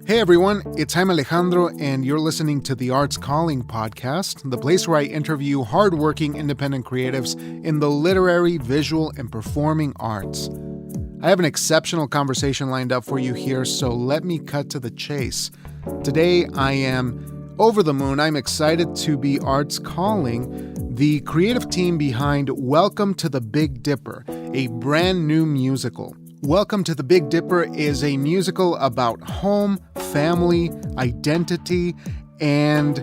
Hey everyone, it's Jaime Alejandro, and you're listening to the Arts Calling podcast, the place where I interview hardworking independent creatives in the literary, visual, and performing arts. I have an exceptional conversation lined up for you here, so let me cut to the chase. Today, I am over the moon. I'm excited to be Arts Calling the creative team behind Welcome to the Big Dipper, a brand new musical. Welcome to the Big Dipper is a musical about home, family, identity, and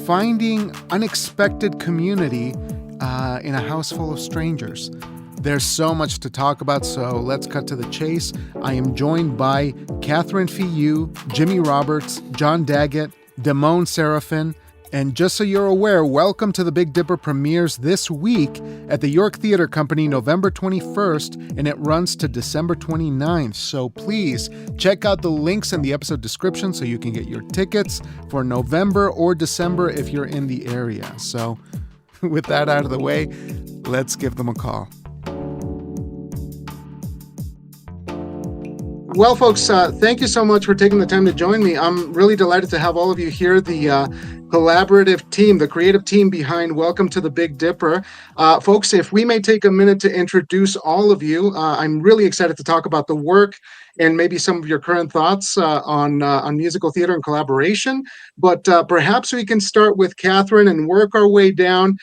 finding unexpected community in a house full of strangers. There's so much to talk about, so let's cut to the chase. I am joined by Catherine Filloux, Jimmy Roberts, John Daggett, DEMONE SERAPHIN, and just so you're aware, Welcome to the Big Dipper premieres this week at the York Theatre Company November 21st, and it runs to December 29th. So please check out the links in the episode description so you can get your tickets for November or December if you're in the area. So with that out of the way, let's give them a call. Well, folks, thank you so much for taking the time to join me. I'm really delighted to have all of you here, the collaborative team, the creative team behind Welcome to the Big Dipper. Folks, if we may take a minute to introduce all of you, I'm really excited to talk about the work and maybe some of your current thoughts on musical theater and collaboration. But perhaps we can start with Catherine and work our way down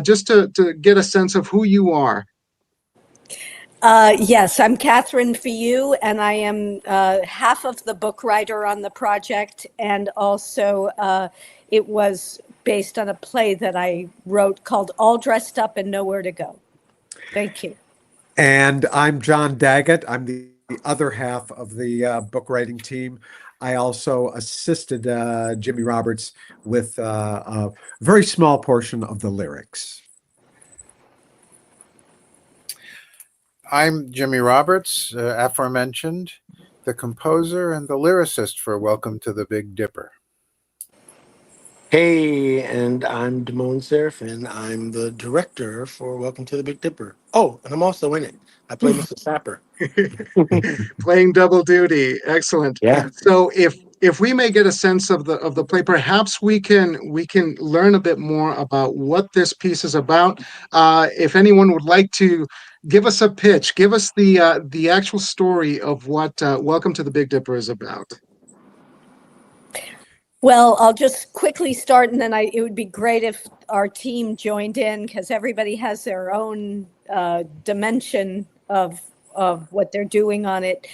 just to get a sense of who you are. Yes, I'm Catherine Filloux, and I am half of the book writer on the project, and also it was based on a play that I wrote called All Dressed Up and Nowhere to Go. Thank you. And I'm John Daggett. I'm the other half of the book writing team. I also assisted Jimmy Roberts with a very small portion of the lyrics. I'm Jimmy Roberts, aforementioned, the composer and the lyricist for Welcome to the Big Dipper. Hey, and I'm DEMONE SERAPHIN. I'm the director for Welcome to the Big Dipper. Oh, and I'm also in it. I play Mr. Sapper. Playing double duty. Excellent. Yeah. So if we may get a sense of the play, perhaps we can learn a bit more about what this piece is about. If anyone would like to give us a pitch, give us the actual story of what Welcome to the Big Dipper is about. Well, I'll just quickly start, and then it would be great if our team joined in, because everybody has their own dimension of what they're doing on it.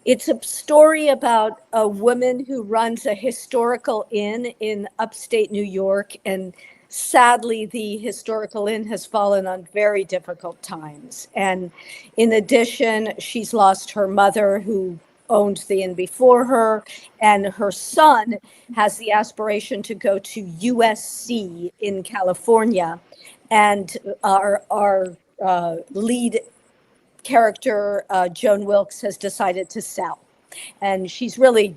It's a story about a woman who runs a historical inn in upstate New York, and sadly, the historical inn has fallen on very difficult times. And in addition, she's lost her mother, who owned the inn before her, and her son has the aspiration to go to USC in California. And our lead character, Joan Wilkes, has decided to sell. And she's really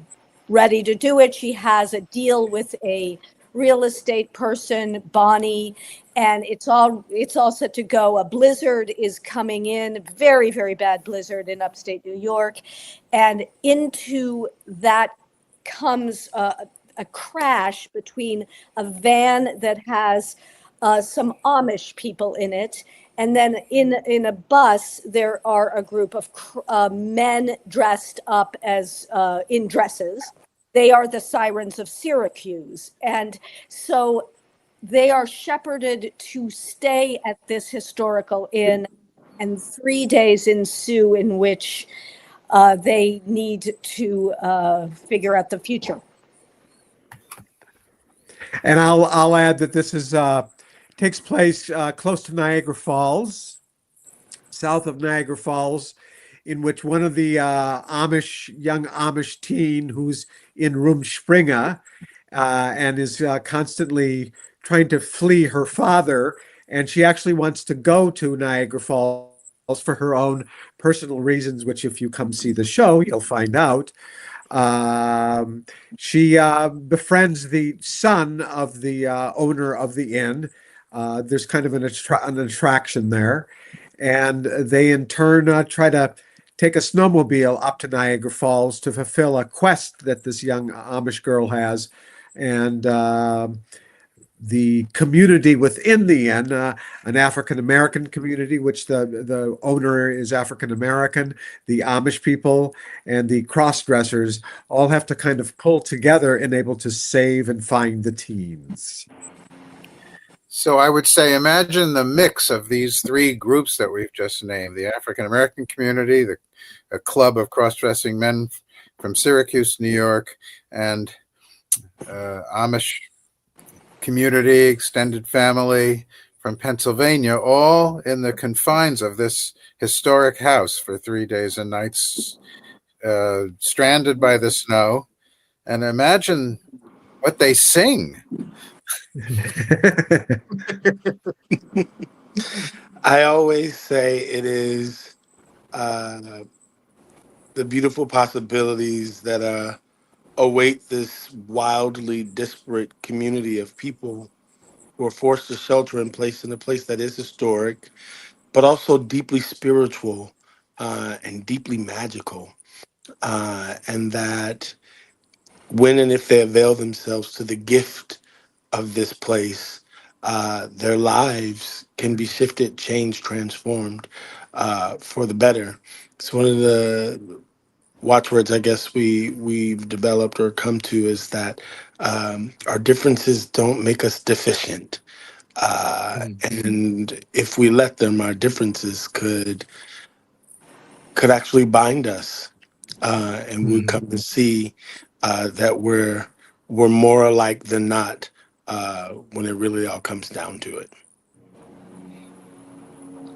ready to do it. She has a deal with a real estate person, Bonnie, and it's all set to go. A blizzard is coming in, very, very bad blizzard in upstate New York. And into that comes a crash between a van that has some Amish people in it. And then in a bus, there are a group of men dressed up as in dresses. They are the Sirens of Syracuse. And so they are shepherded to stay at this historical inn, and 3 days ensue in which they need to figure out the future. And I'll add that this is takes place close to Niagara Falls, south of Niagara Falls, in which one of the young Amish teen who's in Rumspringa and is constantly trying to flee her father, and she actually wants to go to Niagara Falls for her own personal reasons, which if you come see the show, you'll find out. She befriends the son of the owner of the inn. There's kind of an attraction there. And they in turn try to take a snowmobile up to Niagara Falls to fulfill a quest that this young Amish girl has. And the community within the inn, an African American community, which the owner is African American, the Amish people, and the cross dressers all have to kind of pull together and able to save and find the teens. So I would say imagine the mix of these three groups that we've just named: the African American community, a club of cross-dressing men from Syracuse, New York, and Amish community, extended family from Pennsylvania, all in the confines of this historic house for 3 days and nights, stranded by the snow. And imagine what they sing. I always say it is the beautiful possibilities that await this wildly disparate community of people who are forced to shelter in place in a place that is historic, but also deeply spiritual and deeply magical. And that when and if they avail themselves to the gift of this place, their lives can be shifted, changed, transformed for the better. It's one of the watchwords I guess we've developed or come to is that our differences don't make us deficient. And if we let them, our differences could actually bind us, and we come to see that we're more alike than not when it really all comes down to it.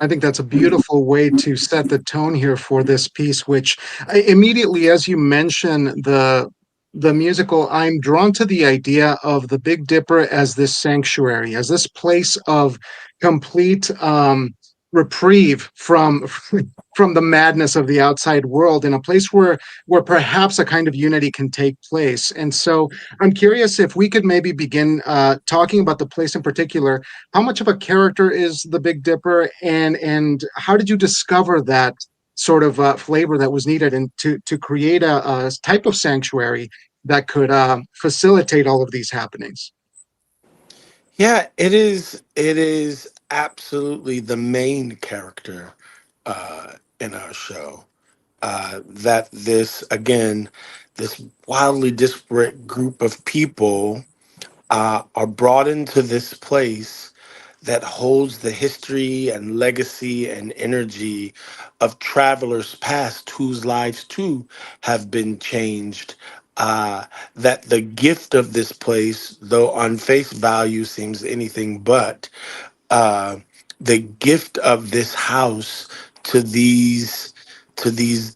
I think that's a beautiful way to set the tone here for this piece, which immediately, as you mention the musical, I'm drawn to the idea of the Big Dipper as this sanctuary, as this place of complete reprieve from the madness of the outside world, in a place where perhaps a kind of unity can take place. And so I'm curious if we could maybe begin talking about the place in particular. How much of a character is the Big Dipper, and how did you discover that sort of flavor that was needed and to create a type of sanctuary that could facilitate all of these happenings? Yeah, it is absolutely the main character in our show. That this again, this wildly disparate group of people are brought into this place that holds the history and legacy and energy of travelers past whose lives too have been changed. That the gift of this place, though on face value seems anything but, uh, the gift of this house to these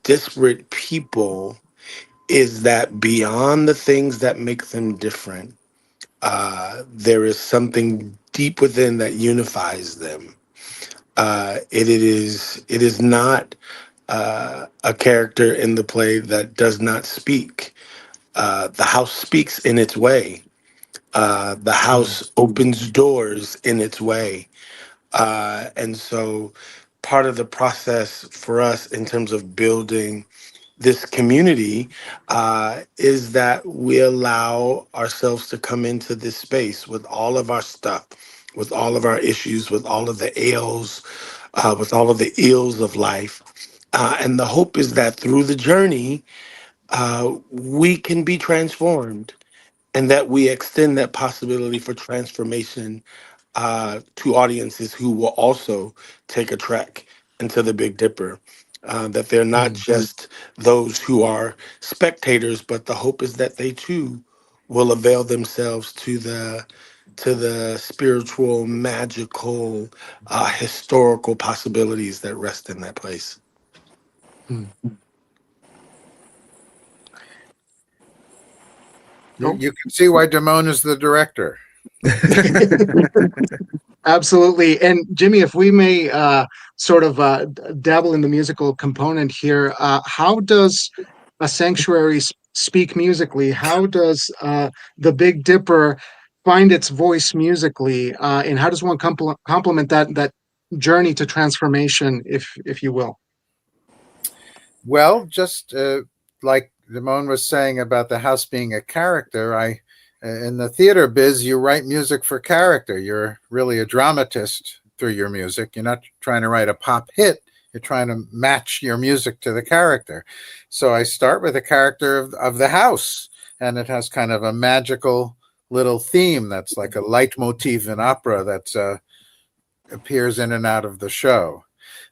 disparate people is that beyond the things that make them different, there is something deep within that unifies them. It is not a character in the play that does not speak. The house speaks in its way. The house opens doors in its way. And so part of the process for us in terms of building this community is that we allow ourselves to come into this space with all of our stuff, with all of our issues, with all of the ails, with all of the ills of life. And the hope is that through the journey, we can be transformed and that we extend that possibility for transformation to audiences who will also take a trek into the Big Dipper. That they're not just those who are spectators, but the hope is that they too will avail themselves to the spiritual, magical, historical possibilities that rest in that place. You can see why DEMONE is the director. Absolutely. And Jimmy, if we may sort of dabble in the musical component here, how does a sanctuary speak musically? How does the Big Dipper find its voice musically? And how does one complement that journey to transformation, if you will? Well, just like Damone was saying about the house being a character, in the theater biz, you write music for character. You're really a dramatist through your music. You're not trying to write a pop hit. You're trying to match your music to the character. So I start with a character of the house, and it has kind of a magical little theme that's like a leitmotif in opera that appears in and out of the show.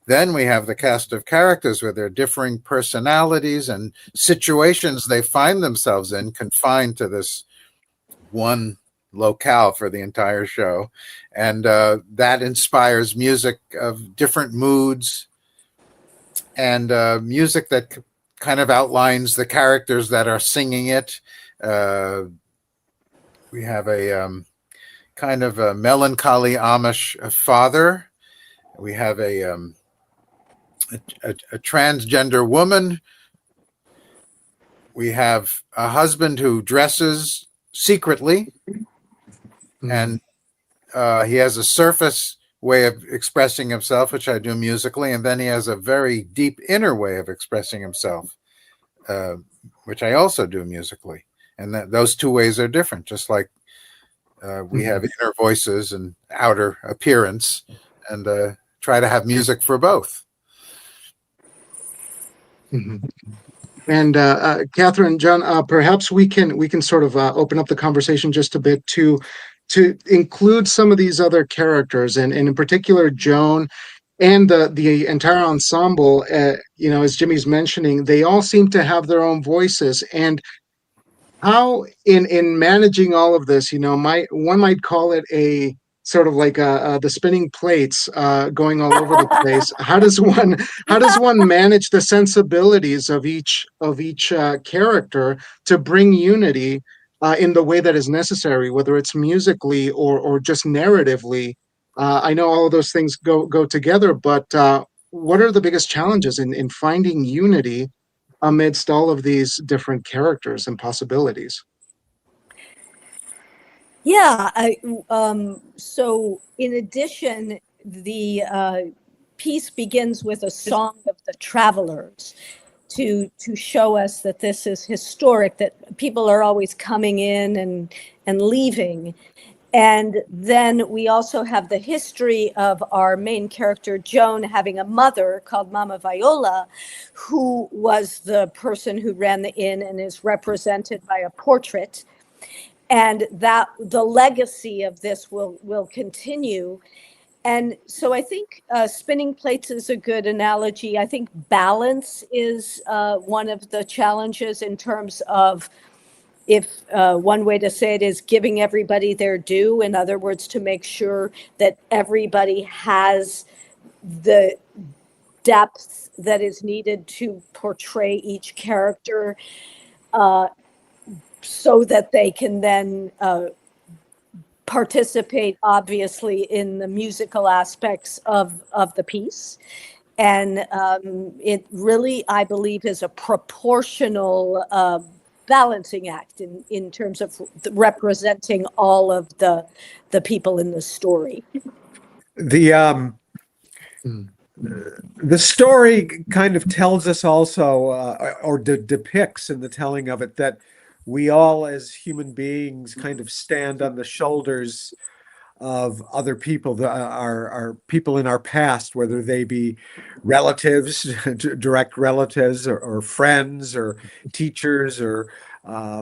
Then we have the cast of characters with their differing personalities and situations they find themselves in, confined to this one locale for the entire show. And that inspires music of different moods and music that kind of outlines the characters that are singing it. We have a kind of a melancholy Amish father. We have a transgender woman. We have a husband who dresses secretly, and he has a surface way of expressing himself, which I do musically, and then he has a very deep inner way of expressing himself, which I also do musically. And those two ways are different, just like we have inner voices and outer appearance, and try to have music for both. And Catherine, John, perhaps we can sort of open up the conversation just a bit to include some of these other characters, and in particular Joan and the entire ensemble. As Jimmy's mentioning, they all seem to have their own voices, and how in managing all of this, one might call it a sort of like the spinning plates going all over the place. How does one manage the sensibilities of each character to bring unity in the way that is necessary, whether it's musically or just narratively? I know all of those things go together, but what are the biggest challenges in finding unity amidst all of these different characters and possibilities? Yeah. So in addition, the piece begins with a song of the travelers to show us that this is historic, that people are always coming in and leaving. And then we also have the history of our main character, Joan, having a mother called Mama Viola, who was the person who ran the inn and is represented by a portrait. And that the legacy of this will continue. And so I think spinning plates is a good analogy. I think balance is one of the challenges in terms of, if one way to say it is giving everybody their due. In other words, to make sure that everybody has the depth that is needed to portray each character, so that they can then participate, obviously, in the musical aspects of the piece. And it really, I believe, is a proportional balancing act in terms of representing all of the people in the story. The story kind of tells us also, or depicts in the telling of it, that we all as human beings kind of stand on the shoulders of other people, our people in our past, whether they be relatives, direct relatives, or friends, or teachers, or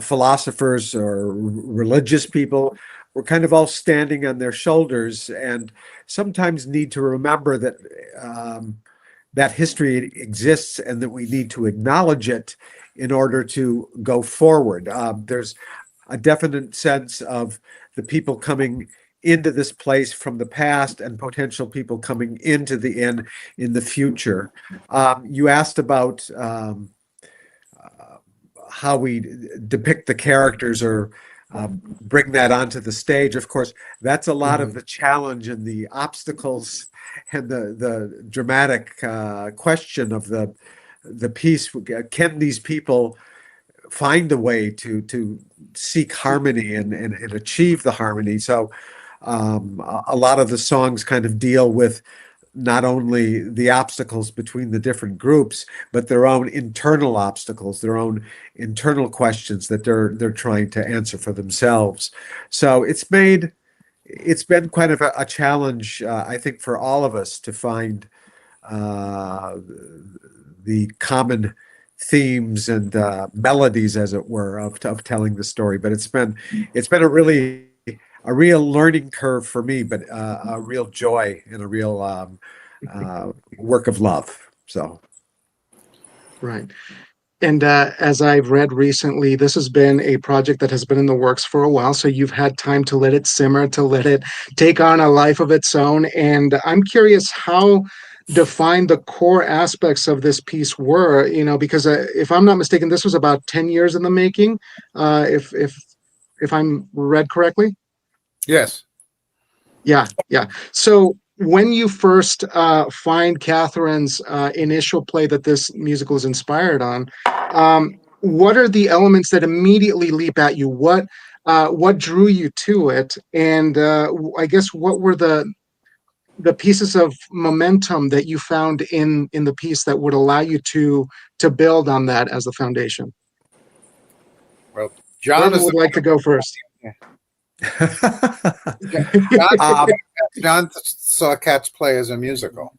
philosophers, or religious people. We're kind of all standing on their shoulders, and sometimes need to remember that that history exists and that we need to acknowledge it in order to go forward. There's a definite sense of the people coming into this place from the past and potential people coming into the inn in the future. You asked about how we depict the characters or bring that onto the stage. Of course, that's a lot of the challenge and the obstacles and the dramatic question of the piece. Can these people find a way to seek harmony and achieve the harmony? So a lot of the songs kind of deal with not only the obstacles between the different groups, but their own internal obstacles, their own internal questions that they're trying to answer for themselves. So it's been quite of a challenge, I think, for all of us to find uh, the common themes and melodies, as it were, of telling the story. But it's been a real learning curve for me, but a real joy and a real work of love. So, Right. And as I've read recently, this has been a project that has been in the works for a while. So you've had time to let it simmer, to let it take on a life of its own. And I'm curious how defined the core aspects of this piece were, because if I'm not mistaken, this was about 10 years in the making, if I'm read correctly. Yes. Yeah, yeah. So when you first find Catherine's initial play that this musical is inspired on, what are the elements that immediately leap at you? What drew you to it? And I guess what were the pieces of momentum that you found in the piece that would allow you to build on that as the foundation? Well, John Whoever is would like to go first. John saw Cats play as a musical.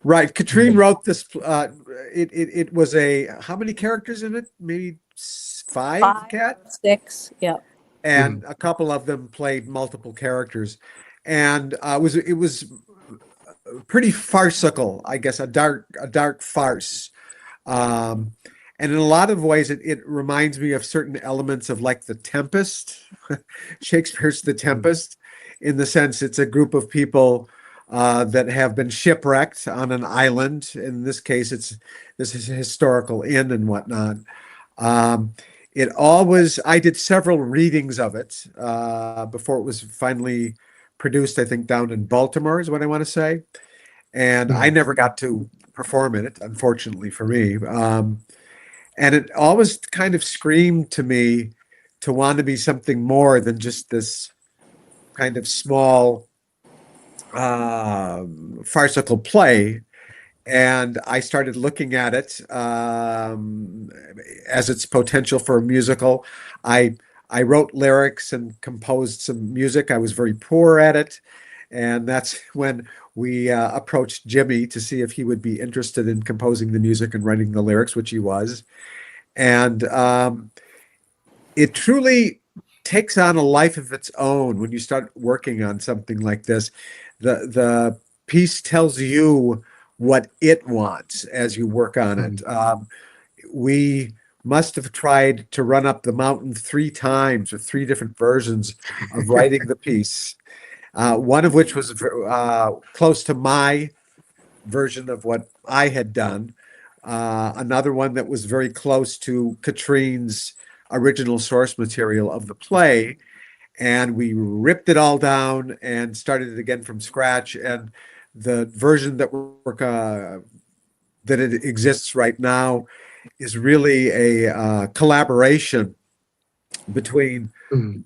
right. Katrine wrote this. It was how many characters in it? Maybe five, Kat? 6, yeah. And a couple of them played multiple characters. And it was pretty farcical, I guess, a dark farce. And in a lot of ways, it reminds me of certain elements of like The Tempest, Shakespeare's The Tempest, in the sense it's a group of people that have been shipwrecked on an island. In this case, this is a historical inn and whatnot. I did several readings of it before it was finally produced, I think, down in Baltimore is what I want to say. And I never got to perform in it, unfortunately for me. And it always kind of screamed to me to want to be something more than just this kind of small farcical play. And I started looking at it as its potential for a musical. I wrote lyrics and composed some music. I was very poor at it. And that's when we approached Jimmy to see if he would be interested in composing the music and writing the lyrics, which he was. And it truly takes on a life of its own when you start working on something like this. The piece tells you what it wants as you work on it. We must have tried to run up the mountain 3 times with 3 different versions of writing the piece. One of which was close to my version of what I had done. Another one that was very close to Katrine's original source material of the play. And we ripped it all down and started it again from scratch. And the version that it exists right now is really a collaboration between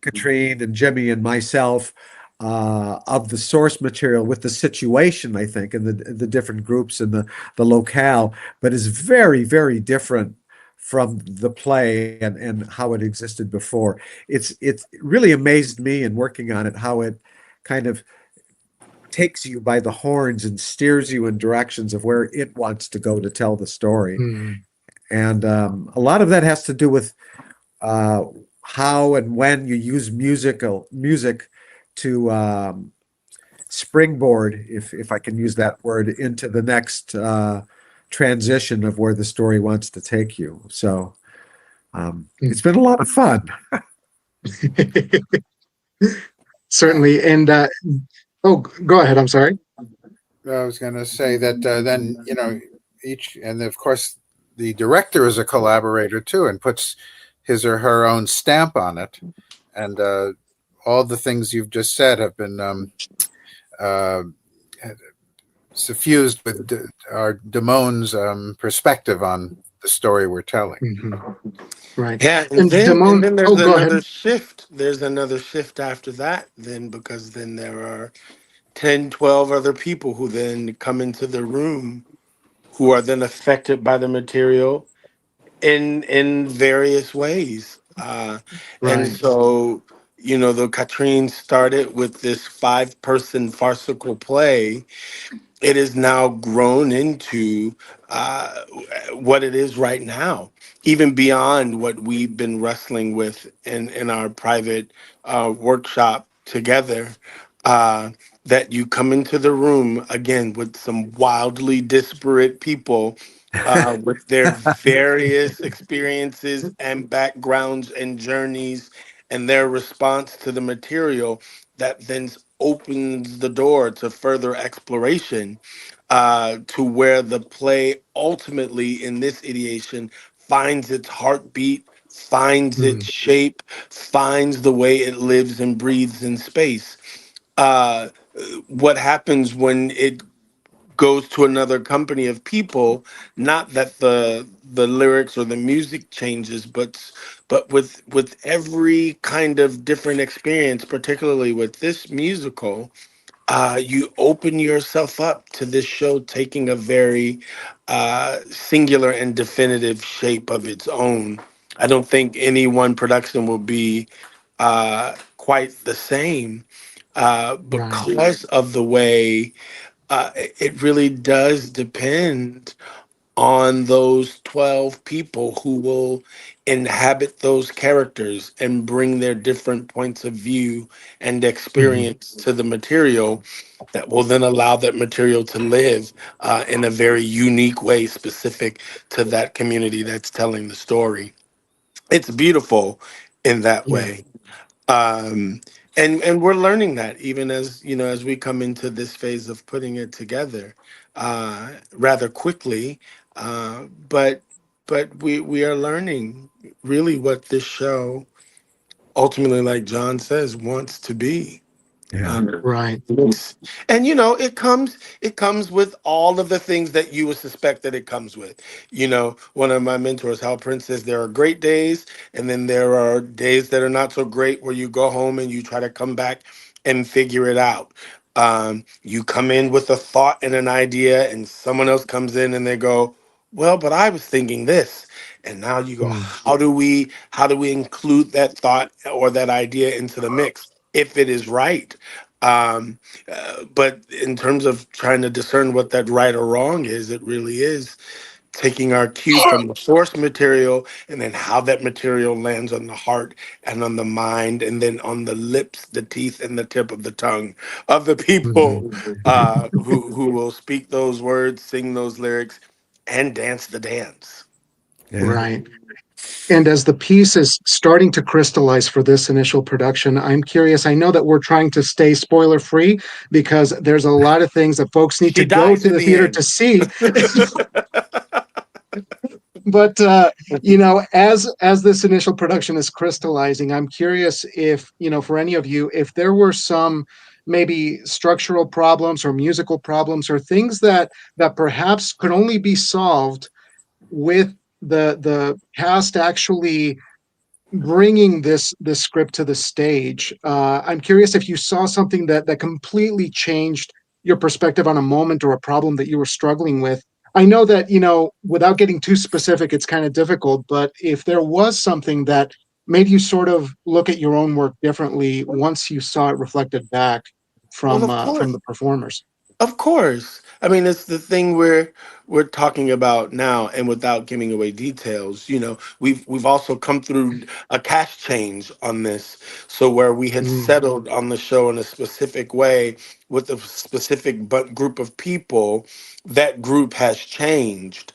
Katrine and Jimmy and myself of the source material with the situation, I think, and the different groups and the locale, but is very, very different from the play and how it existed before. It's really amazed me in working on it how it kind of takes you by the horns and steers you in directions of where it wants to go to tell the story. And a lot of that has to do with how and when you use music to springboard, if I can use that word, into the next transition of where the story wants to take you. So it's been a lot of fun. Certainly. And go ahead. I'm sorry. I was going to say that then, and of course, the director is a collaborator too and puts his or her own stamp on it. And all the things you've just said have been suffused with our DEMONE's perspective on the story we're telling. Right. Yeah, And DEMONE, then there's go ahead. another shift. There's another shift after that, then, because then there are 10, 12 other people who then come into the room who are then affected by the material in various ways. And Right. so, the Katrine started with this 5-person farcical play. It is now grown into what it is right now, even beyond what we've been wrestling with in our private workshop together. Uh, that you come into the room again with some wildly disparate people with their various experiences and backgrounds and journeys and their response to the material that then opens the door to further exploration, to where the play ultimately in this ideation finds its heartbeat, finds its Mm. shape, finds the way it lives and breathes in space. uh, what happens when it goes to another company of people, not that the lyrics or the music changes, but with every kind of different experience, particularly with this musical, you open yourself up to this show taking a very singular and definitive shape of its own. I don't think any one production will be quite the same, Right. because of the way it really does depend on those 12 people who will inhabit those characters and bring their different points of view and Mhm. experience to the material that will then allow that material to live in a very unique way specific to that community that's telling the story. It's beautiful in that Yeah. way. um and we're learning that even as we come into this phase of putting it together rather quickly. Uh but but we are learning really what this show ultimately, like John says, wants to be. Yeah. Right. Yes. And it comes with all of the things that you would suspect that it comes with. One of my mentors, Hal Prince, says there are great days, and then there are days that are not so great where you go home and you try to come back and figure it out. You come in with a thought and an idea, and someone else comes in and they go, "Well, but I was thinking this." And now you go, Mm. how do we include that thought or that idea into the mix if it is right? But in terms of trying to discern what that right or wrong is, it really is taking our cue from the source material and then how that material lands on the heart and on the mind and then on the lips, the teeth, and the tip of the tongue of the Mhm. people who will speak those words, sing those lyrics, and dance the dance. Yeah. Right. And as the piece is starting to crystallize for this initial production, I'm curious. I know that we're trying to stay spoiler free because there's a lot of things that folks need to She go dies to in the the theater to end. see. But as this initial production is crystallizing, I'm curious if, for any of you, if there were some maybe structural problems or musical problems or things that perhaps could only be solved with the cast actually bringing this script to the stage. I'm curious if you saw something that completely changed your perspective on a moment or a problem that you were struggling with. I know that, without getting too specific, it's kind of difficult, but if there was something that made you sort of look at your own work differently once you saw it reflected back Well, from the performers. of course. I mean, it's the thing we're talking about now, and without giving away details, we've also come through a cash change on this. So where we had Mm. settled on the show in a specific way with a specific group of people, that group has changed,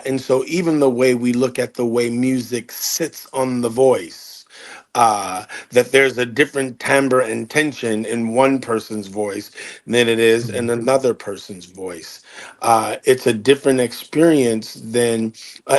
and so even the way we look at the way music sits on the voice. That there's a different timbre and tension in one person's voice than it is in Mm. another person's voice. It's a different experience than,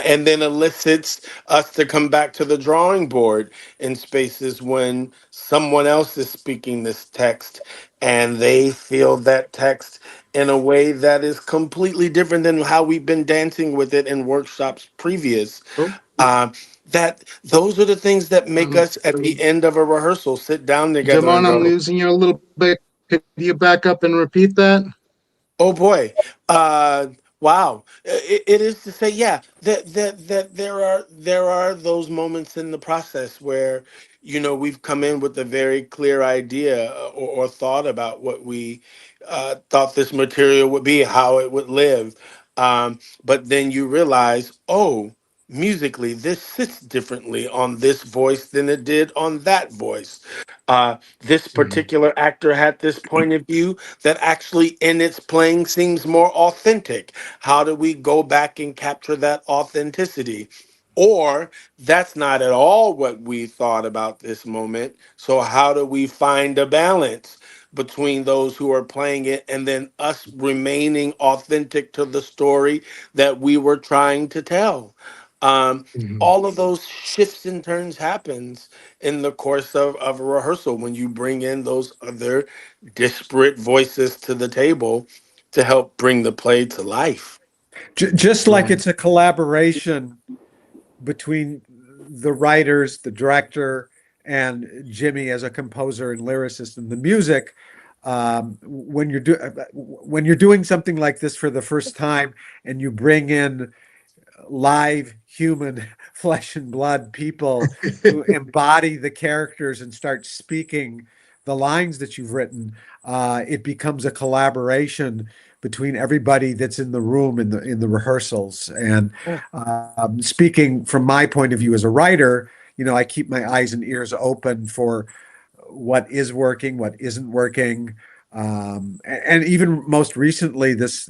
and then elicits us to come back to the drawing board in spaces when someone else is speaking this text and they feel that text in a way that is completely different than how we've been dancing with it in workshops previous. Oh, uh, that those are the things that make um, us at the end of a rehearsal sit down together and Jamon, I'm go, losing you a little bit. Could you back up and repeat that? Oh boy. Wow. It is to say, yeah, that there are those moments in the process where, we've come in with a very clear idea, or thought about what we thought this material would be, how it would live. But then you realize, oh, musically, this sits differently on this voice than it did on that voice. This Mhm. particular actor had this point of view that actually in its playing seems more authentic. How do we go back and capture that authenticity? Or that's not at all what we thought about this moment. So how do we find a balance between those who are playing it and then us remaining authentic to the story that we were trying to tell? Um, Mhm. all of those shifts and turns happens in the course of a rehearsal when you bring in those other disparate voices to the table to help bring the play to life. Just like Right. it's a collaboration between the writers, the director, and Jimmy as a composer and lyricist, and the music. When you're doing something like this for the first time, and you bring in live human flesh and blood people to embody the characters and start speaking the lines that you've written, it becomes a collaboration between everybody that's in the room in the rehearsals. And speaking from my point of view as a writer, I keep my eyes and ears open for what is working, what isn't working. And even most recently, this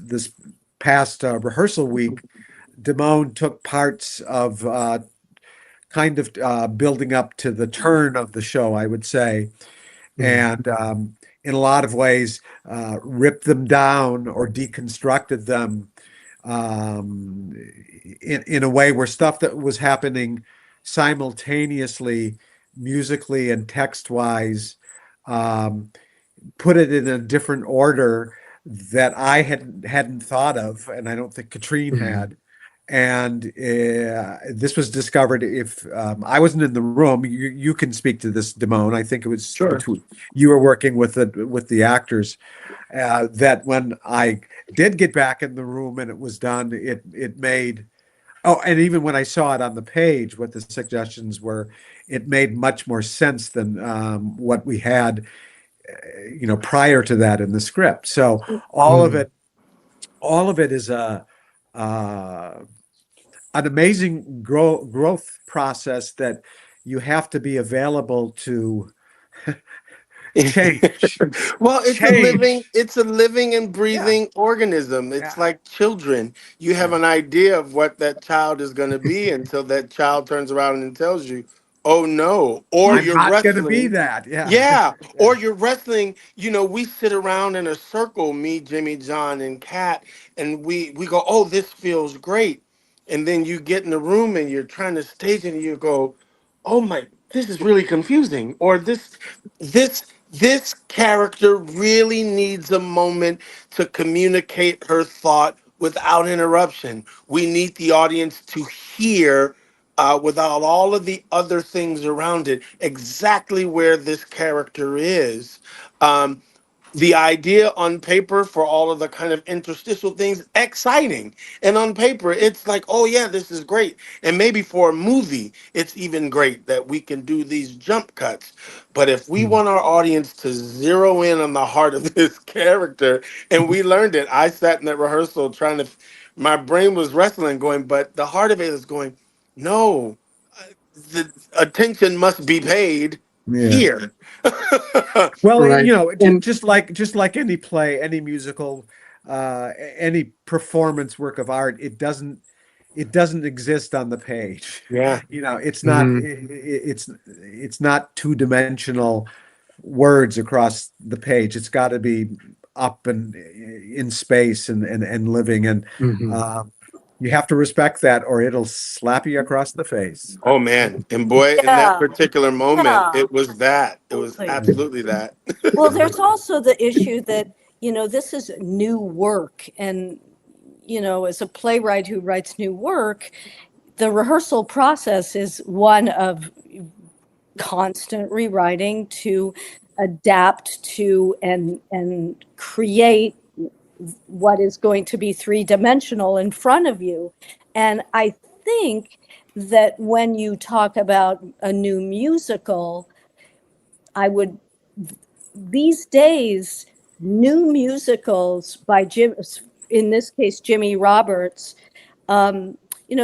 past rehearsal week, DEMONE took parts of kind of building up to the turn of the show, I would say, Mhm. and in a lot of ways ripped them down or deconstructed them in a way where stuff that was happening simultaneously, musically and text-wise, um, put it in a different order that I hadn't thought of, and I don't think Katrine Mhm. had. And this was discovered. If I wasn't in the room, you can speak to this, Damone. I think it was Sure. between you were working with the actors. That when I did get back in the room and it was done, it made. Oh, and even when I saw it on the page, what the suggestions were, it made much more sense than what we had, prior to that in the script. So all of Mhm. it, all of it is uh, an amazing growth process that you have to be available to change, Well, change. it's a living and Yeah, breathing organism. It's yeah. like children. You have Yeah. an idea of what that child is going to be until that child turns around and tells you, "Oh no," or I'm you're not going to be wrestling. that. Yeah. Yeah, Yeah. or you're wrestling. We sit around in a circle, me, Jimmy, John, and Kat, and we go, "Oh, this feels great," and then you get in the room and you're trying to stage it, and you go, "Oh my, this is really confusing," or this character really needs a moment to communicate her thought without interruption. We need the audience to hear, without all of the other things around it, exactly where this character is. Um, the idea on paper for all of the kind of interstitial things exciting, and on paper it's like, oh yeah, this is great, and maybe for a movie it's even great that we can do these jump cuts. But if we Mhm. want our audience to zero in on the heart of this character, and we learned it, I sat in that rehearsal trying to, my brain was wrestling going, but the heart of it is going, no, the attention must be paid Yeah. here. Well, Right. And just like any play, any musical, any performance work of art, it doesn't exist on the page. Yeah. It's not mhm. it's not two-dimensional words across the page. It's got to be up and in space and living, and Mhm. um, you have to respect that, or it'll slap you across the face. Oh man. And boy, in that Yeah, particular moment, yeah, it was that. It was absolutely. absolutely that. Well, there's also the issue that, this is new work. And, as a playwright who writes new work, the rehearsal process is one of constant rewriting to adapt to and create what is going to be three-dimensional in front of you. And I think that when you talk about a new musical, these days, new musicals by in this case, Jimmy Roberts,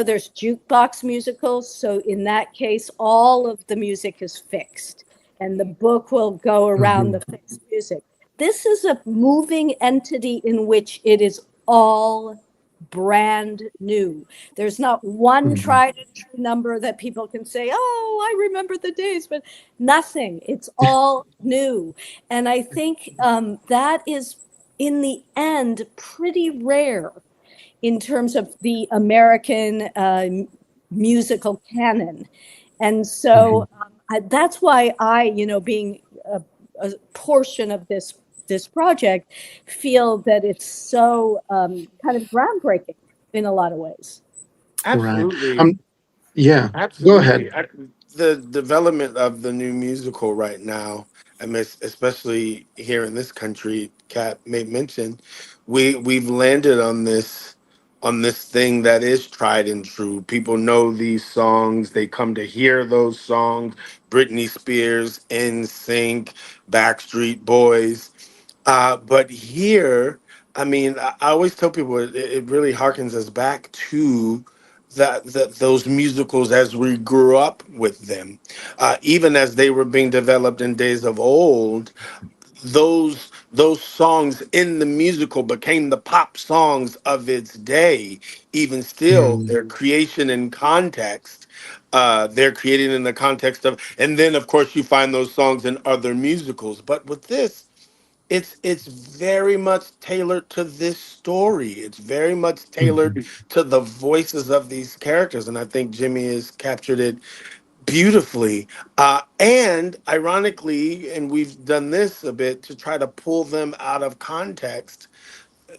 there's jukebox musicals. So in that case, all of the music is fixed and the book will go around the fixed music. This is a moving entity in which it is all brand new. There's not one tried and true number that people can say, oh, I remember the days, but nothing. It's all new. And I think that is, in the end, pretty rare in terms of the American musical canon. And so that's why I, being a portion of this project, feel that it's so kind of groundbreaking in a lot of ways. Absolutely. Right. Yeah. Go ahead. The development of the new musical right now, I mean, especially here in this country, Kat made mention, we've landed on this thing that is tried and true. People know these songs; they come to hear those songs. Britney Spears, NSYNC, Backstreet Boys. But here, I mean, I always tell people it really harkens us back to that those musicals as we grew up with them, even as they were being developed in days of old. Those songs in the musical became the pop songs of its day. Even still, their creation in context. They're created in the context of, and then of course you find those songs in other musicals. But with this, it's very much tailored to this story. It's very much tailored to the voices of these characters, and I think Jimmy has captured it beautifully. And ironically, and we've done this a bit to try to pull them out of context.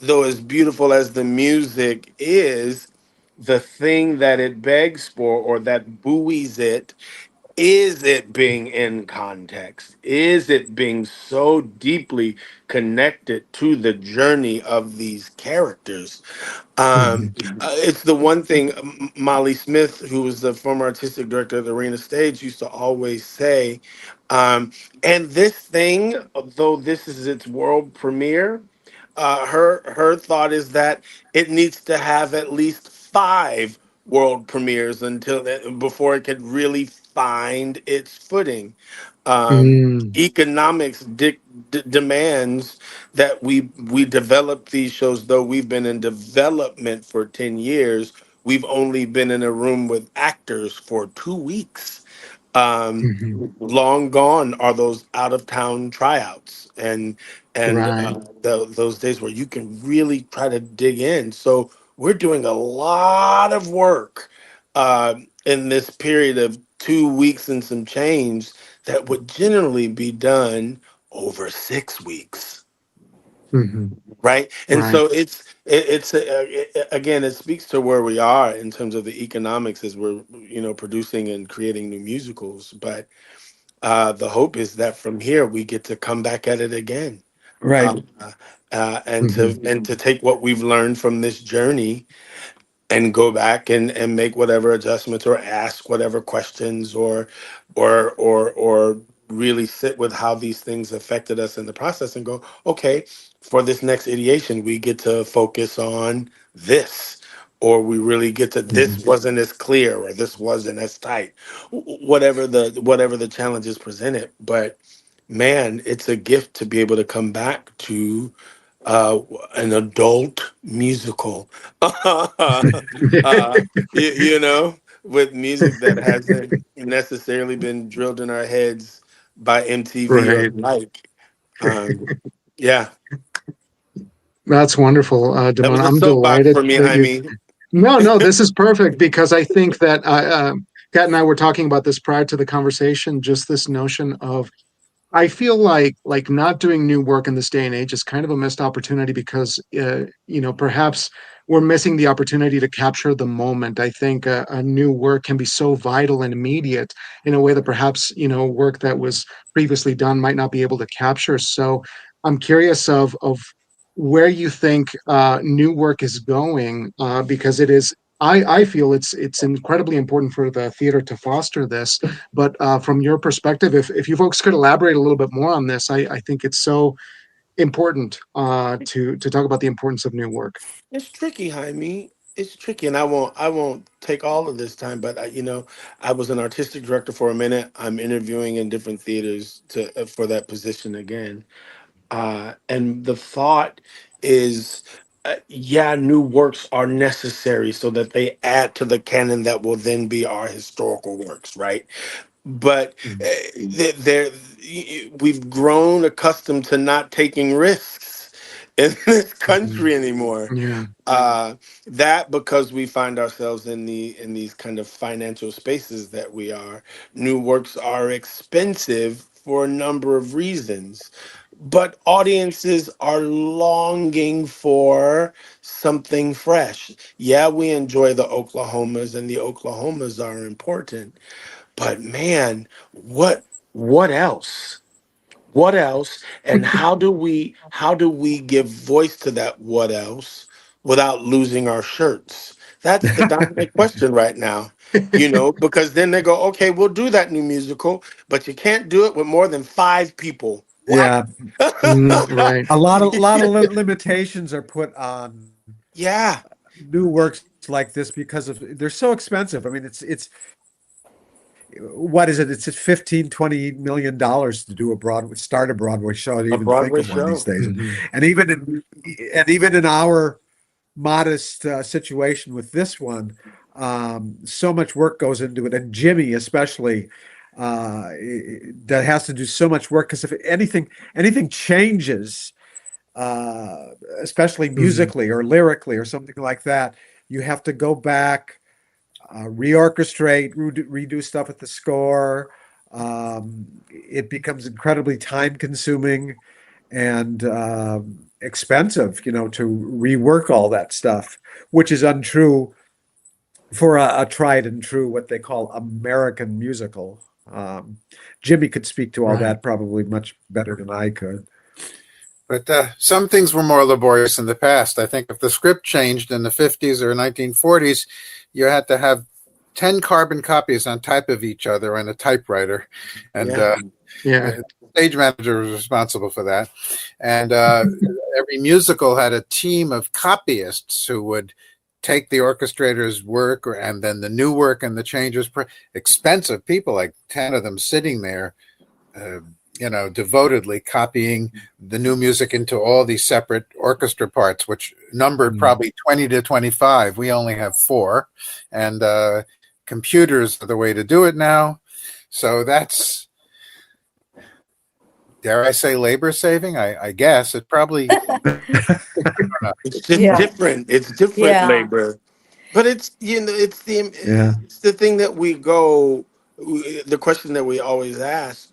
Though as beautiful as the music is, the thing that it begs for or that buoys it, is it being in context? Is it being so deeply connected to the journey of these characters? It's the one thing Molly Smith, who was the former artistic director of the Arena Stage, used to always say. And this thing, though this is its world premiere, her thought is that it needs to have at least 5 world premieres before it could really find its footing. Economics demands that we develop these shows. Though we've been in development for 10 years, we've only been in a room with actors for 2 weeks. um Long gone are those out of town tryouts and Right. those days where you can really try to dig in. So we're doing a lot of work in this period of 2 weeks and some change that would generally be done over 6 weeks, right? And Right. so again, it speaks to where we are in terms of the economics as we're producing and creating new musicals. But the hope is that from here we get to come back at it again, Right. uh, and to take what we've learned from this journey and go back and make whatever adjustments or ask whatever questions or really sit with how these things affected us in the process and go, okay, for this next ideation we get to focus on this, or we really get to, this wasn't as clear or this wasn't as tight. Whatever the challenges presented. But man, it's a gift to be able to come back to uh, an adult musical, with music that hasn't necessarily been drilled in our heads by MTV or Right. the like. Um, yeah, That's wonderful, that was Damon. a I'm soapbox delighted for me, that you. Jaime. No, no, this is perfect because I think that Kat and I were talking about this prior to the conversation. Just this notion of I feel like not doing new work in this day and age is kind of a missed opportunity because perhaps we're missing the opportunity to capture the moment. I think a new work can be so vital and immediate in a way that perhaps work that was previously done might not be able to capture. So I'm curious of where you think new work is going because it is. I feel it's incredibly important for the theater to foster this. But from your perspective, if you folks could elaborate a little bit more on this, I think it's so important to talk about the importance of new work. It's tricky, Jaime. It's tricky, and I won't take all of this time. But I was an artistic director for a minute. I'm interviewing in different theaters for that position again. And the thought is, yeah, new works are necessary so that they add to the canon that will then be our historical works, right? But Mm. we've grown accustomed to not taking risks in this Mhm. country anymore. Yeah. uh that because we find ourselves in these kind of financial spaces that we are. New works are expensive for a number of reasons, but audiences are longing for something fresh. Yeah, we enjoy the Oklahomas, and the Oklahomas are important, but man, what else? What else? And how do we give voice to that what else without losing our shirts? That's the dominant question right now. Because then they go, okay, we'll do that new musical, but you can't do it with more than 5 people. What? Yeah, Right. a lot of limitations are put on Yeah, new works like this because they're so expensive. I mean, it's what is it? It's at 15-20 million dollars to do start a Broadway show, to a even think Broadway of one these show. days. Mhm. And even in our modest situation with this one, so much work goes into it, and Jimmy especially, that has to do so much work because if anything changes, uh, especially Mhm. musically or lyrically or something like that, you have to go back, reorchestrate, redo stuff with the score. It becomes incredibly time consuming and expensive, to rework all that stuff, which is untrue for a tried and true, what they call American musical. Jimmy could speak to all Right. that probably much better than I could. But some things were more laborious in the past. I think if the script changed in the 50s or 1940s, you had to have 10 carbon copies on type of each other on a typewriter. And Yeah. Yeah. the stage manager was responsible for that. And every musical had a team of copyists who would take the orchestrator's work and then the new work and the changes. Expensive people, like 10 of them sitting there, uh, devotedly copying the new music into all these separate orchestra parts, which numbered Mm. probably 20 to 25. We only have 4. And computers are the way to do it now. So that's, dare I say, labor saving? I guess it probably. It's just Yeah. different. It's different Yeah. labor. But Yeah. it's the thing that the question that we always ask,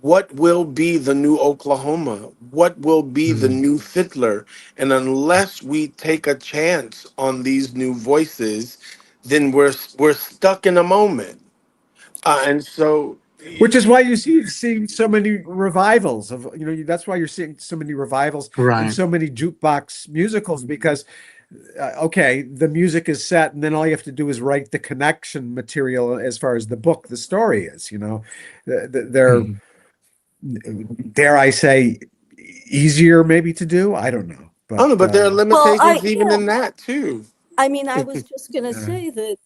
what will be the new Oklahoma? What will be the Mm. new Fiddler? And unless we take a chance on these new voices, then we're stuck in a moment. And so, Which is why you see so many revivals of, that's why you're seeing so many revivals and Right. so many jukebox musicals because, okay, the music is set, and then all you have to do is write the connection material as far as the story is. They're, Mhm. dare I say, easier maybe to do. I don't know, I don't know, but but there are Well, limitations even in that too. I mean, I was just going to uh, say that,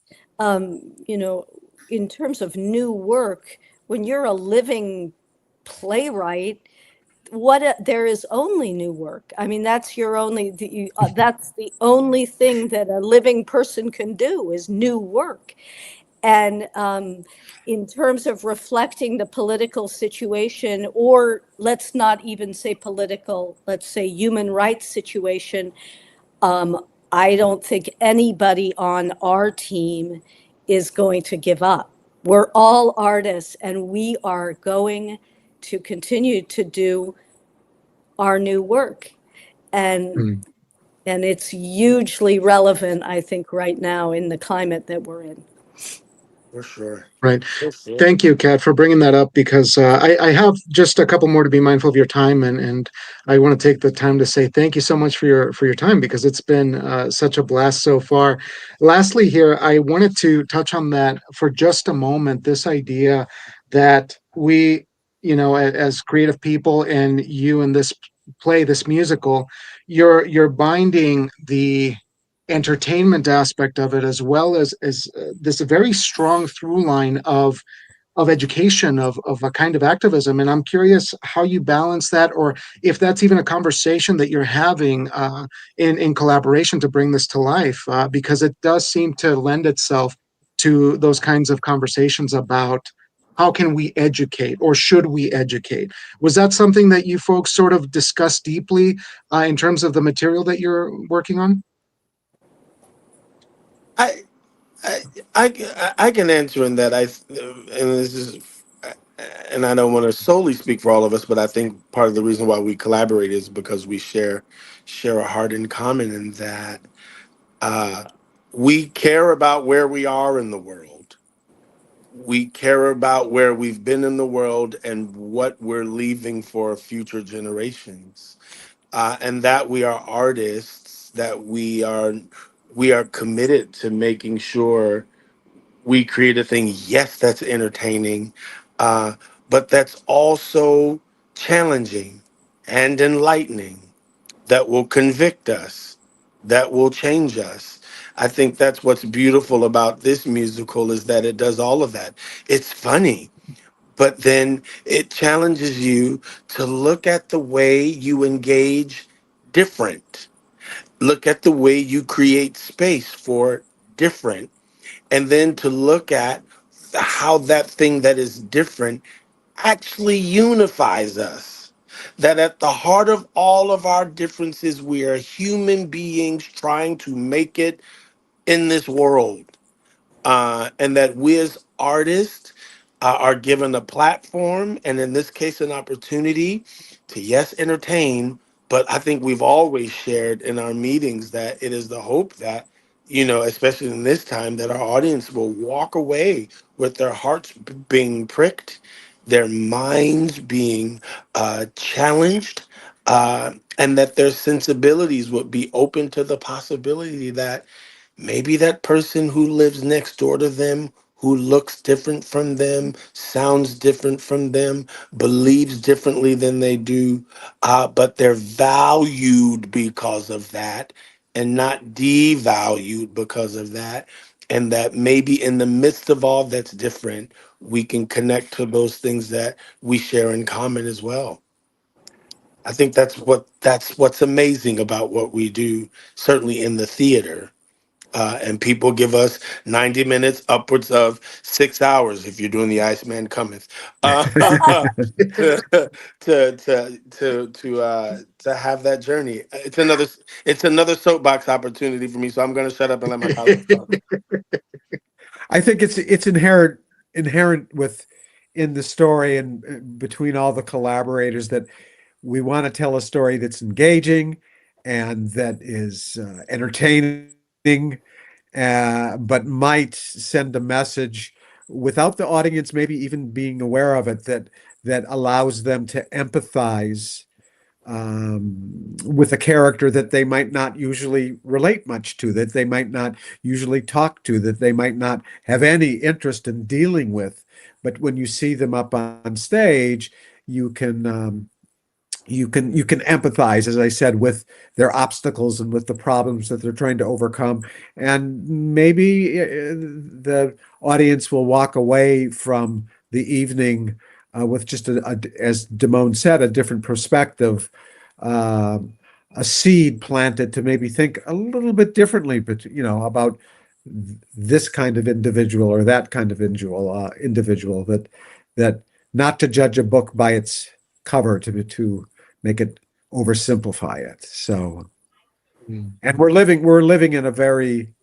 in terms of new work, when you're a living playwright, there is only new work. I mean, that's the only thing that a living person can do is new work. And in terms of reflecting the political situation, or let's not even say political, let's say human rights situation, I don't think anybody on our team is going to give up. We're all artists, and we are going to continue to do our new work. And Mm. and it's hugely relevant, I think, right now in the climate that we're in. For sure. Right. For sure. Thank you, Kat, for bringing that up because I have just a couple more to be mindful of your time, and I want to take the time to say thank you so much for your time because it's been such a blast so far. Lastly, here I wanted to touch on that for just a moment. This idea that we, as creative people, and you in this play, this musical, you're binding the entertainment aspect of it as well as this very strong through line of education of a kind of activism, and I'm curious how you balance that, or if that's even a conversation that you're having in collaboration to bring this to life, because it does seem to lend itself to those kinds of conversations about how can we educate or should we educate. Was that something that you folks sort of discussed deeply in terms of the material that you're working on? I, I can answer in that. And this is, and I don't want to solely speak for all of us, but I think part of the reason why we collaborate is because we share a heart in common in that uh, we care about where we are in the world. We care about where we've been in the world and what we're leaving for future generations, and that we are artists. That we are committed to making sure we create a thing, yes, that's entertaining, uh, but that's also challenging and enlightening, that will convict us, that will change us. I think that's what's beautiful about this musical is that it does all of that. It's funny, but then it challenges you to look at the way you engage different, look at the way you create space for different, and then to look at how that thing that is different actually unifies us. That at the heart of all of our differences, we are human beings trying to make it in this world, and that we as artists are given a platform, and in this case an opportunity to, yes, entertain, but I think we've always shared in our meetings that it is the hope that, especially in this time, that our audience will walk away with their hearts being pricked, their minds being challenged, and that their sensibilities would be open to the possibility that maybe that person who lives next door to them, who looks different from them, sounds different from them, believes differently than they do, but they're valued because of that and not devalued because of that. And that maybe in the midst of all that's different, we can connect to those things that we share in common as well. I think that's what's amazing about what we do, certainly in the theater, and people give us 90 minutes, upwards of 6 hours if you're doing the Iceman Cometh, to to have that journey. It's another soapbox opportunity for me, so I'm going to shut up and let my colleagues talk. I think it's inherent with in the story and between all the collaborators that we want to tell a story that's engaging and that is entertaining, but might send a message without the audience maybe even being aware of it, that allows them to empathize with a character that they might not usually relate much to, that they might not usually talk to, that they might not have any interest in dealing with. But when you see them up on stage, you can you can empathize, as I said, with their obstacles and with the problems that they're trying to overcome, and maybe the audience will walk away from the evening with just as Damone said, a different perspective, uh, a seed planted to maybe think a little bit differently, but about this kind of individual or that kind of individual, that not to judge a book by its cover, to make it oversimplify it. So, and we're living in a very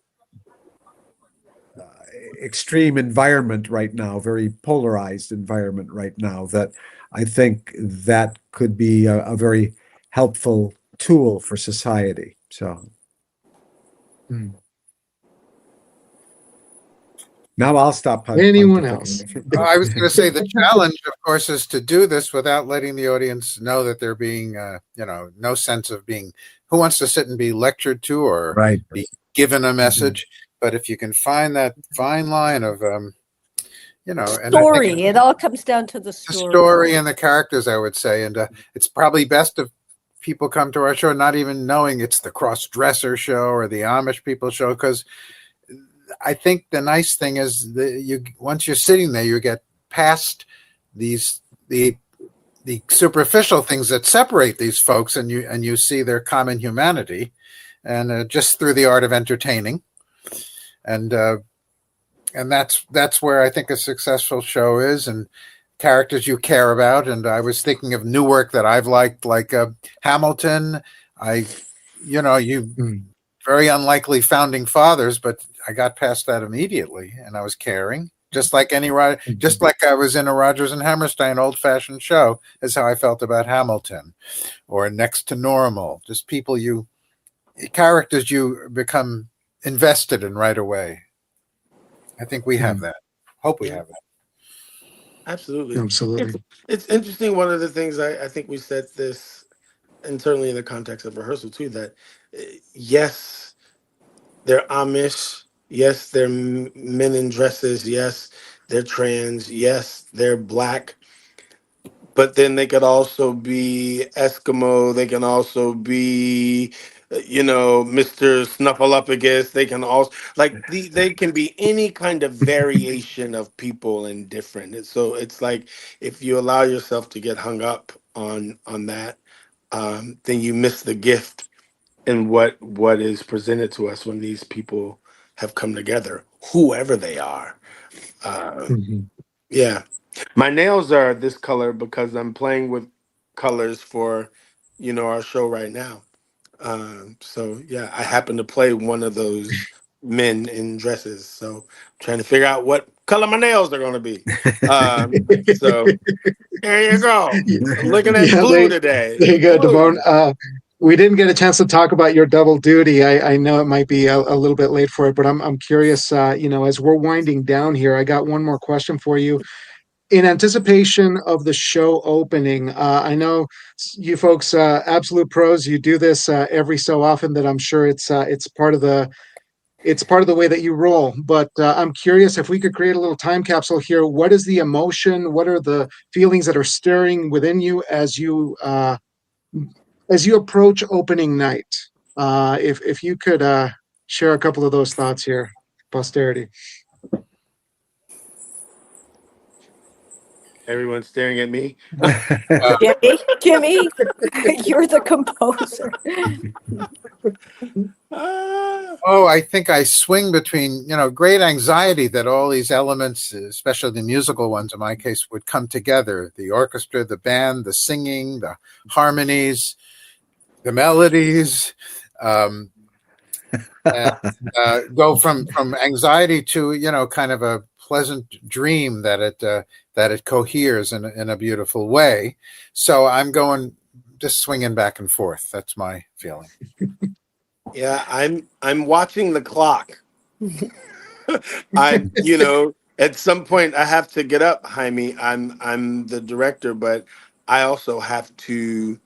extreme environment right now, very polarized environment right now, that I think that could be a very helpful tool for society. So now I'll stop Anyone else? pontificating. I was going to say the challenge, of course, is to do this without letting the audience know that they're being, no sense of being, who wants to sit and be lectured to or Right. be given a message. But if you can find that fine line of, and I think Story. It all comes down to the the story. story and the characters, I would say. And it's probably best if people come to our show not even knowing it's the cross-dresser show or the Amish people show, because I think the nice thing is that once you're sitting there, you get past the superficial things that separate these folks, and you see their common humanity, and just through the art of entertaining, and that's where I think a successful show is, and characters you care about. And I was thinking of new work that I've liked, like Hamilton. Very unlikely founding fathers, but I got past that immediately, and I was caring. Just like just like I was in a Rodgers and Hammerstein old-fashioned show, is how I felt about Hamilton, or Next to Normal. Just characters you become invested in right away. I think we have that. Hope we have that. Absolutely. Absolutely. It's interesting. One of the things I think we said this, and certainly in the context of rehearsal too, that yes, they're Amish. Yes, they're men in dresses. Yes, they're trans. Yes, they're Black. But then they could also be Eskimo. They can also be, Mr. Snuffleupagus. They can also they can be any kind of variation of people and different. And so it's like if you allow yourself to get hung up on that, then you miss the gift in what is presented to us when these people have come together, whoever they are. Yeah. My nails are this color because I'm playing with colors for, our show right now. So yeah, I happen to play one of those men in dresses. So trying to figure out what color my nails are going to be. So there you go. I'm looking at Yeah, blue today. there you go, Blue. DeMone. We didn't get a chance to talk about your double duty. I know it might be a little bit late for it, but I'm curious. As we're winding down here, I got one more question for you. In anticipation of the show opening, I know you folks, absolute pros. You do this every so often. That I'm sure it's part of the way that you roll. But I'm curious if we could create a little time capsule here. What is the emotion? What are the feelings that are stirring within you as you approach opening night? If you could share a couple of those thoughts here, posterity. Everyone's staring at me. Jimmy, you're the composer. Oh, I think I swing between, great anxiety that all these elements, especially the musical ones in my case, would come together. The orchestra, the band, the singing, the harmonies, the melodies, and go from anxiety to, kind of a pleasant dream that it coheres in a beautiful way. So I'm going just swinging back and forth. That's my feeling. Yeah, I'm watching the clock. At some point I have to get up, Jaime. I'm the director, but I also have to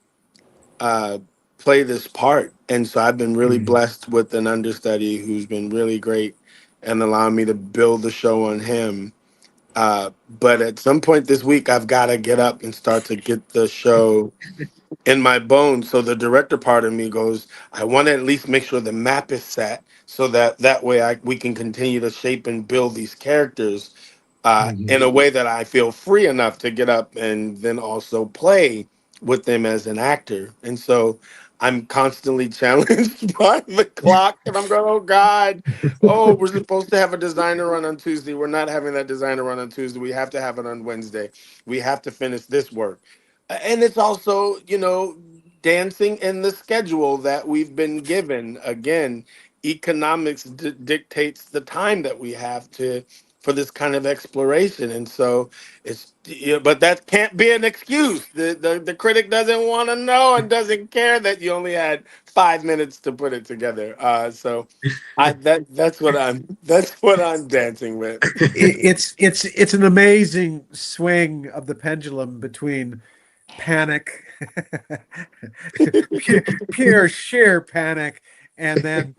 play this part. And so I've been really blessed with an understudy who's been really great and allowing me to build the show on him. But at some point this week, I've got to get up and start to get the show in my bones. So the director part of me goes, I want to at least make sure the map is set so that way we can continue to shape and build these characters in a way that I feel free enough to get up and then also play with them as an actor. And so I'm constantly challenged by the clock, and I'm going, oh God, we're supposed to have a designer run on Tuesday. We're not having that designer run on Tuesday. We have to have it on Wednesday. We have to finish this work. And it's also, dancing in the schedule that we've been given. Again, economics dictates the time that we have to for this kind of exploration. And so but that can't be an excuse. The critic doesn't want to know and doesn't care that you only had 5 minutes to put it together. So that's what I'm dancing with. It's an amazing swing of the pendulum between panic, pure sheer panic, and then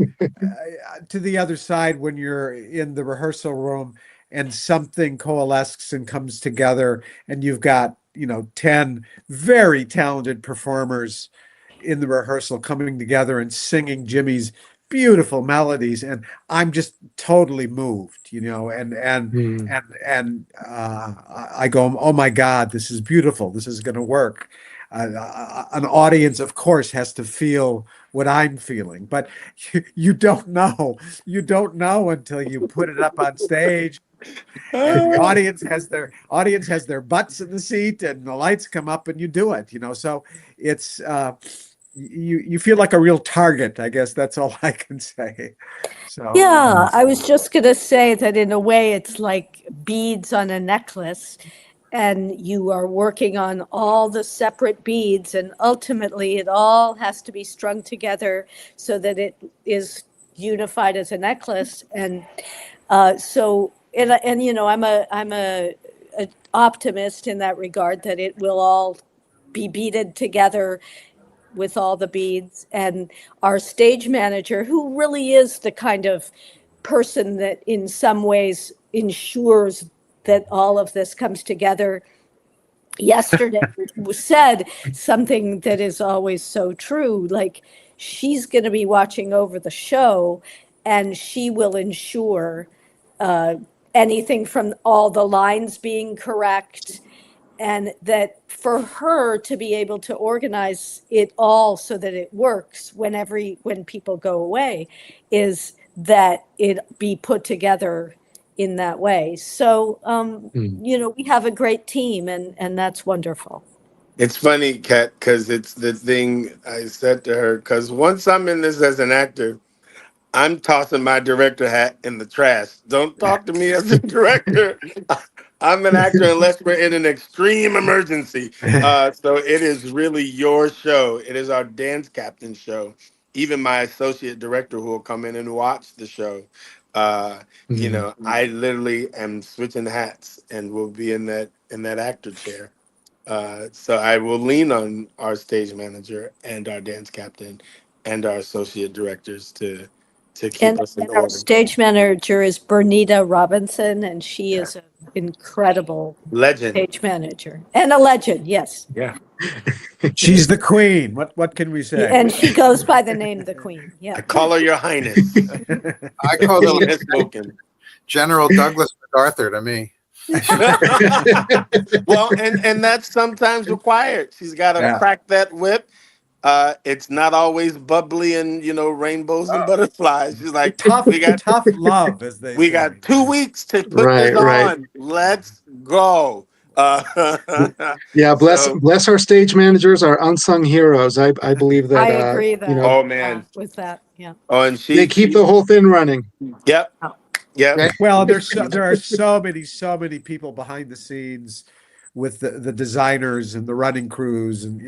to the other side when you're in the rehearsal room and something coalesces and comes together, and you've got 10 very talented performers in the rehearsal coming together and singing Jimmy's beautiful melodies, and I'm just totally moved, and I go, oh my God, this is beautiful. This is going to work. An audience, of course, has to feel what I'm feeling, but you don't know until you put it up on stage, and the audience has their butts in the seat, and the lights come up, and you do it. So it's. You feel like a real target, I guess. That's all I can say. So Yeah, I was just going to say that in a way it's like beads on a necklace, and you are working on all the separate beads, and ultimately it all has to be strung together so that it is unified as a necklace. And I'm a optimist in that regard, that it will all be beaded together with all the beads. And our stage manager, who really is the kind of person that in some ways ensures that all of this comes together, yesterday said something that is always so true. Like, she's going to be watching over the show, and she will ensure anything from all the lines being correct, and that for her to be able to organize it all so that it works when people go away, is that it be put together in that way. So, we have a great team, and that's wonderful. It's funny, Kat, because it's the thing I said to her, because once I'm in this as an actor, I'm tossing my director hat in the trash. Don't talk to me as a director. I'm an actor unless we're in an extreme emergency. So it is really your show. It is our dance captain show. Even my associate director who will come in and watch the show. I literally am switching hats and will be in that actor chair. So I will lean on our stage manager and our dance captain and our associate directors to keep us in And our order. stage manager is Bernita Robinson, and she is an incredible Legend. stage manager and a legend. Yes. Yeah. she's the queen. What can we say? And she goes by the name the Queen. I Yeah. call her Your Highness. I call Queen them has spoken. General Douglas MacArthur to me. Well, and that's sometimes required. She's got to crack that whip. It's not always bubbly and rainbows and butterflies. She's like, tough love, as they we say. got 2 weeks to put Right, this right. on. Let's go. Yeah, bless our stage managers, our unsung heroes. I believe that I agree that. Oh man, with that. Yeah. Oh, and they keep the whole thing running. Yep. Okay. Well, there are so many people behind the scenes with the designers and the running crews, and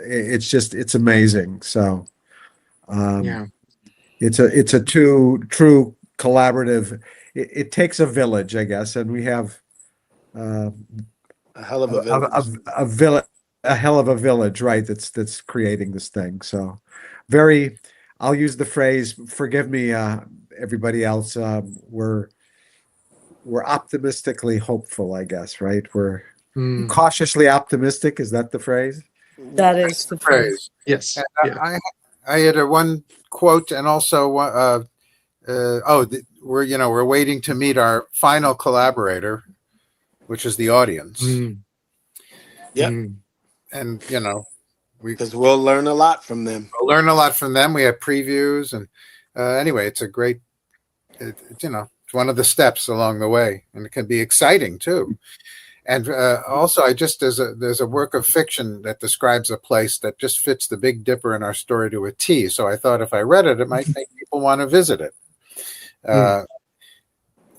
it's amazing. So it's a true collaborative. It takes a village, I guess, and we have a hell of a village. a hell of a village, right? That's creating this thing. So I'll use the phrase, forgive me, everybody else, we're optimistically hopeful, I guess, right? We're cautiously optimistic. Is that the phrase? That is the phrase. Yes. And I had one quote, and also we're waiting to meet our final collaborator, which is the audience. Yep. And because we'll learn a lot from them. We'll learn a lot from them. We have previews, and anyway, it's a great. It's one of the steps along the way, and it can be exciting too. And also, there's a work of fiction that describes a place that just fits the Big Dipper in our story to a T. So I thought if I read it, it might make people want to visit it.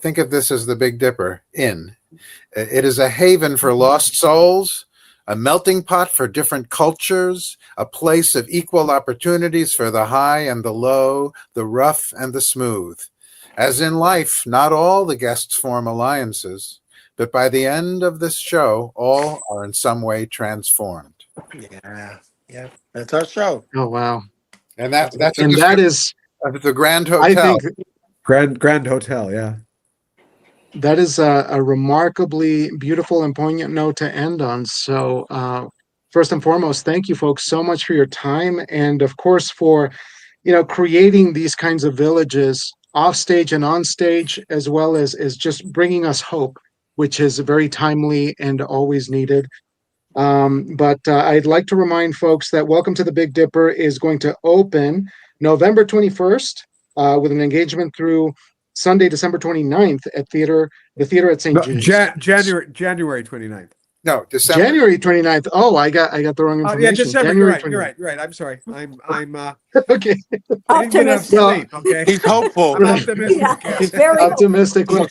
think of this as the Big Dipper Inn. It is a haven for lost souls, a melting pot for different cultures, a place of equal opportunities for the high and the low, the rough and the smooth. As in life, not all the guests form alliances, but by the end of this show, all are in some way transformed. Yeah, that's our show. Oh wow! And that's And that is, the Grand Hotel. I think, Grand Hotel. Yeah. that is a remarkably beautiful and poignant note to end on. So, first and foremost, thank you, folks, so much for your time, and of course for creating these kinds of villages off stage and on stage, as well as just bringing us hope, which is very timely and always needed. But I'd like to remind folks that Welcome to the Big Dipper is going to open November 21st with an engagement through Sunday, December 29th at the theater at St. Jude's. January 29th. No, December. January 29th. Oh, I got the wrong information. Yeah, December. January You're right. I'm sorry. I'm okay. I didn't get enough Optimistic. sleep, okay. He's hopeful. I'm optimistic. Yeah, very Optimistic. Look,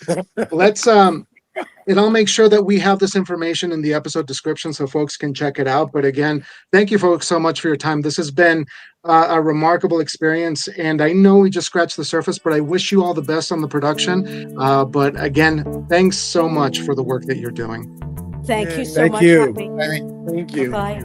let's and I'll make sure that we have this information in the episode description so folks can check it out. But again, thank you folks so much for your time. This has been a remarkable experience, and I know we just scratched the surface, but I wish you all the best on the production. But again, thanks so much for the work that you're doing. Thank you so Thank much, you. Happy. Thank you. Bye.